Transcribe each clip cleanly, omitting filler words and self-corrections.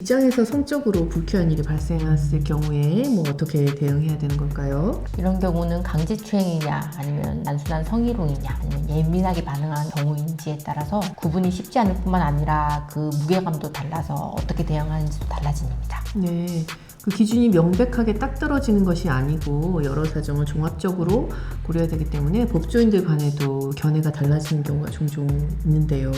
직장에서 성적으로 불쾌한 일이 발생했을 경우에 뭐 어떻게 대응해야 되는 걸까요? 이런 경우는 강제추행이냐 아니면 단순한 성희롱이냐 아니면 예민하게 반응한 경우인지에 따라서 구분이 쉽지 않을 뿐만 아니라 그 무게감도 달라서 어떻게 대응하는지도 달라집니다. 네. 그 기준이 명백하게 딱 떨어지는 것이 아니고 여러 사정을 종합적으로 고려해야 되기 때문에 법조인들 간에도 견해가 달라지는 경우가 종종 있는데요.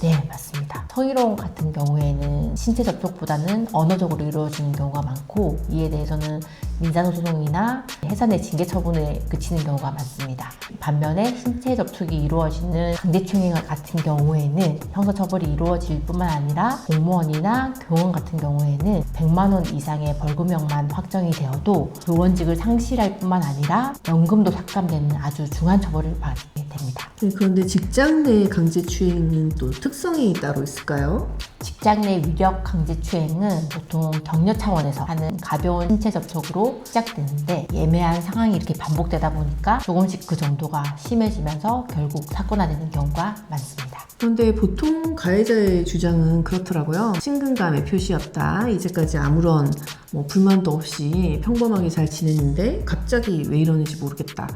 네, 맞습니다. 성희롱 같은 경우에는 신체 접촉보다는 언어적으로 이루어지는 경우가 많고 이에 대해서는 민사소송이나 해산의 징계 처분에 그치는 경우가 많습니다. 반면에 신체 접촉이 이루어지는 강제추행 같은 경우에는 형사처벌이 이루어질 뿐만 아니라 공무원이나 교원 같은 경우에는 100만 원 이상의 벌금형만 확정이 되어도 교원직을 상실할 뿐만 아니라 연금도 삭감되는 아주 중한 처벌을 받게 됩니다. 네, 그런데 직장 내 강제추행은 또 특성이 따로 있을까요? 직장 내 위력 강제추행은 보통 격려 차원에서 하는 가벼운 신체 접촉으로 시작되는데 예매한 상황이 이렇게 반복되다 보니까 조금씩 그 정도가 심해지면서 결국 사건화되는 경우가 많습니다. 그런데 보통 가해자의 주장은 그렇더라고요. 친근감의 표시였다. 이제까지 아무런 불만도 없이 평범하게 잘 지냈는데 갑자기 왜 이러는지 모르겠다.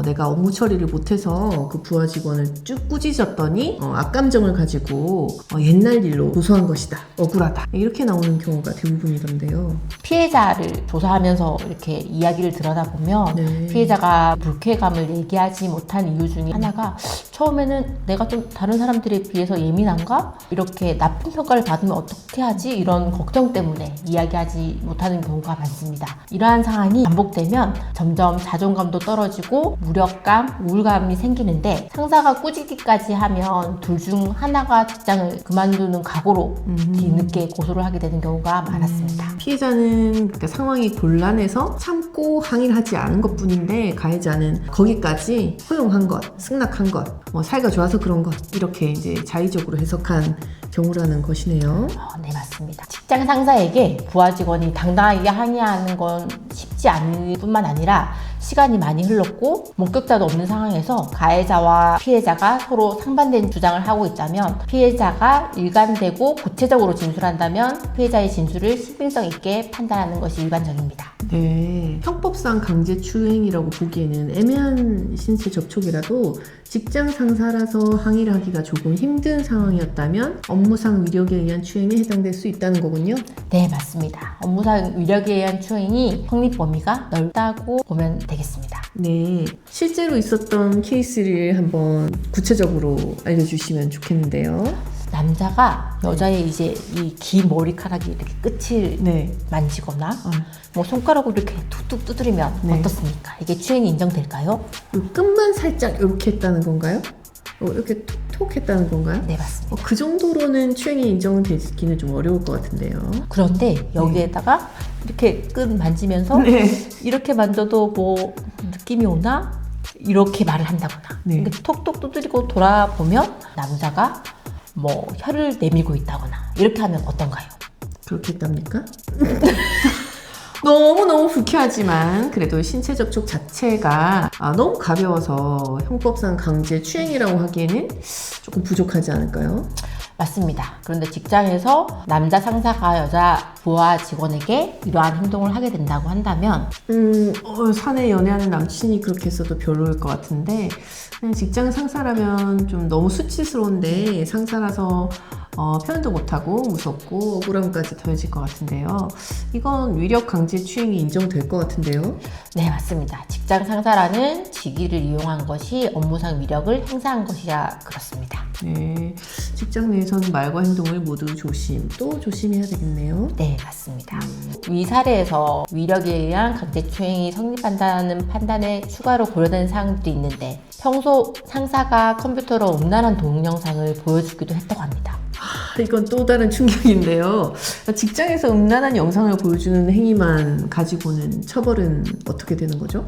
내가 업무 처리를 못해서 그 부하 직원을 쭉 꾸짖었더니 악감정을 가지고 옛날 일로 고소한 것이다. 억울하다. 이렇게 나오는 경우가 대부분이던데요. 피해자를 조사하면서 이렇게 이야기를 들여다보면 네. 피해자가 불쾌감을 얘기하지 못한 이유 중에 하나가 처음에는 내가 좀 다른 사람들에 비해서 예민한가? 이렇게 나쁜 평가를 받으면 어떻게 하지? 이런 걱정 때문에 이야기하지 못하는 경우가 많습니다. 이러한 상황이 반복되면 점점 자존감도 떨어지고 무력감, 우울감이 생기는데 상사가 꾸짖기까지 하면 둘 중 하나가 직장을 그만두는 각오로 뒤늦게 고소를 하게 되는 경우가 많았습니다. 피해자는 그러니까 상황이 곤란해서 참고 항의를 하지 않은 것뿐인데 가해자는 거기까지 허용한 것, 승낙한 것, 사이가 좋아서 그런 것 이렇게 이제 자의적으로 해석한 경우라는 것이네요. 네, 맞습니다. 직장 상사에게 부하 직원이 당당하게 항의하는 건 쉽지 않을 뿐만 아니라 시간이 많이 흘렀고 목격자도 없는 상황에서 가해자와 피해자가 서로 상반된 주장을 하고 있다면 피해자가 일관되고 구체적으로 진술한다면 피해자의 진술을 신빙성 있게 판단하는 것이 일반적입니다. 네, 형법상 강제추행이라고 보기에는 애매한 신체 접촉이라도 직장 상사라서 항의를 하기가 조금 힘든 상황이었다면 업무상 위력에 의한 추행에 해당될 수 있다는 거군요. 네, 맞습니다. 업무상 위력에 의한 추행이 성립 범위가 넓다고 보면 되겠습니다. 네, 실제로 있었던 케이스를 한번 구체적으로 알려주시면 좋겠는데요. 남자가 여자의 이제 이 긴 머리카락이 이렇게 끝을 만지거나 손가락으로 이렇게 툭툭 두드리면 어떻습니까? 이게 추행이 인정될까요? 그 끝만 살짝 이렇게 했다는 건가요? 이렇게 톡톡 했다는 건가요? 네, 맞습니다. 그 정도로는 추행이 인정되기는 좀 어려울 것 같은데요. 그런데 여기에다가 이렇게 끝 만지면서 이렇게 만져도 뭐 느낌이 오나? 이렇게 말을 한다거나 이렇게 톡톡 두드리고 돌아보면 남자가 혀를 내밀고 있다거나 이렇게 하면 어떤가요? 그렇게 했답니까? 너무너무 불쾌하지만 그래도 신체 접촉 자체가 너무 가벼워서 형법상 강제 추행이라고 하기에는 조금 부족하지 않을까요? 맞습니다. 그런데 직장에서 남자 상사가 여자 부하 직원에게 이러한 행동을 하게 된다고 한다면 사내 연애하는 남친이 그렇게 했어도 별로일 것 같은데 그냥 직장 상사라면 좀 너무 수치스러운데 상사라서 표현도 못하고 무섭고 억울함까지 더해질 것 같은데요. 이건 위력 강제 추행이 인정될 것 같은데요. 네, 맞습니다. 직장 상사라는 직위를 이용한 것이 업무상 위력을 행사한 것이라 그렇습니다. 네, 직장 내에서는 말과 행동을 모두 또 조심해야 되겠네요. 네, 맞습니다. 위 사례에서 위력에 의한 강제추행이 성립한다는 판단에 추가로 고려되는 사항들이 있는데 평소 상사가 컴퓨터로 음란한 동영상을 보여주기도 했다고 합니다. 이건 또 다른 충격인데요. 직장에서 음란한 영상을 보여주는 행위만 가지고는 처벌은 어떻게 되는 거죠?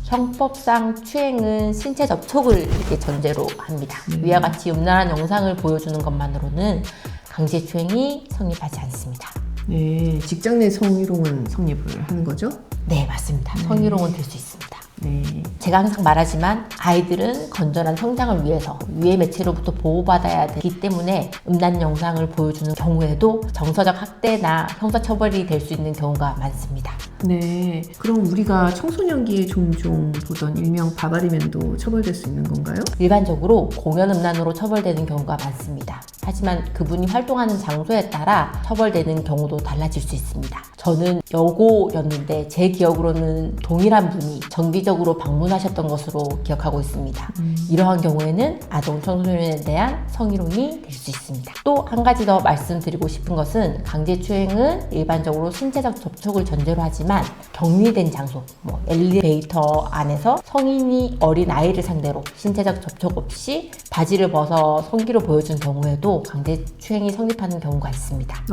형법상 추행은 신체 접촉을 이렇게 전제로 합니다. 위와 같이 음란한 영상을 보여주는 것만으로는 강제추행이 성립하지 않습니다. 네, 직장 내 성희롱은 성립을 하는 거죠? 네, 맞습니다. 성희롱은 될 수 있습니다. 네. 제가 항상 말하지만 아이들은 건전한 성장을 위해서 유해 매체로부터 보호받아야 되기 때문에 음란 영상을 보여주는 경우에도 정서적 학대나 형사처벌이 될 수 있는 경우가 많습니다. 네. 그럼 우리가 청소년기에 종종 보던 일명 바바리맨도 처벌될 수 있는 건가요? 일반적으로 공연 음란으로 처벌되는 경우가 많습니다. 하지만 그분이 활동하는 장소에 따라 처벌되는 경우도 달라질 수 있습니다. 저는 여고였는데 제 기억으로는 동일한 분이 정기적으로 방문하셨던 것으로 기억하고 있습니다. 이러한 경우에는 아동 청소년에 대한 성희롱이 될 수 있습니다. 또 한 가지 더 말씀드리고 싶은 것은 강제추행은 일반적으로 신체적 접촉을 전제로 하지만 격리된 장소, 엘리베이터 안에서 성인이 어린 아이를 상대로 신체적 접촉 없이 바지를 벗어 성기로 보여준 경우에도 강제추행이 성립하는 경우가 있습니다.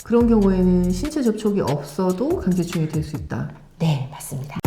그런 경우에는 신체 접촉이 없어도 강제추행이 될 수 있다. 네, 맞습니다.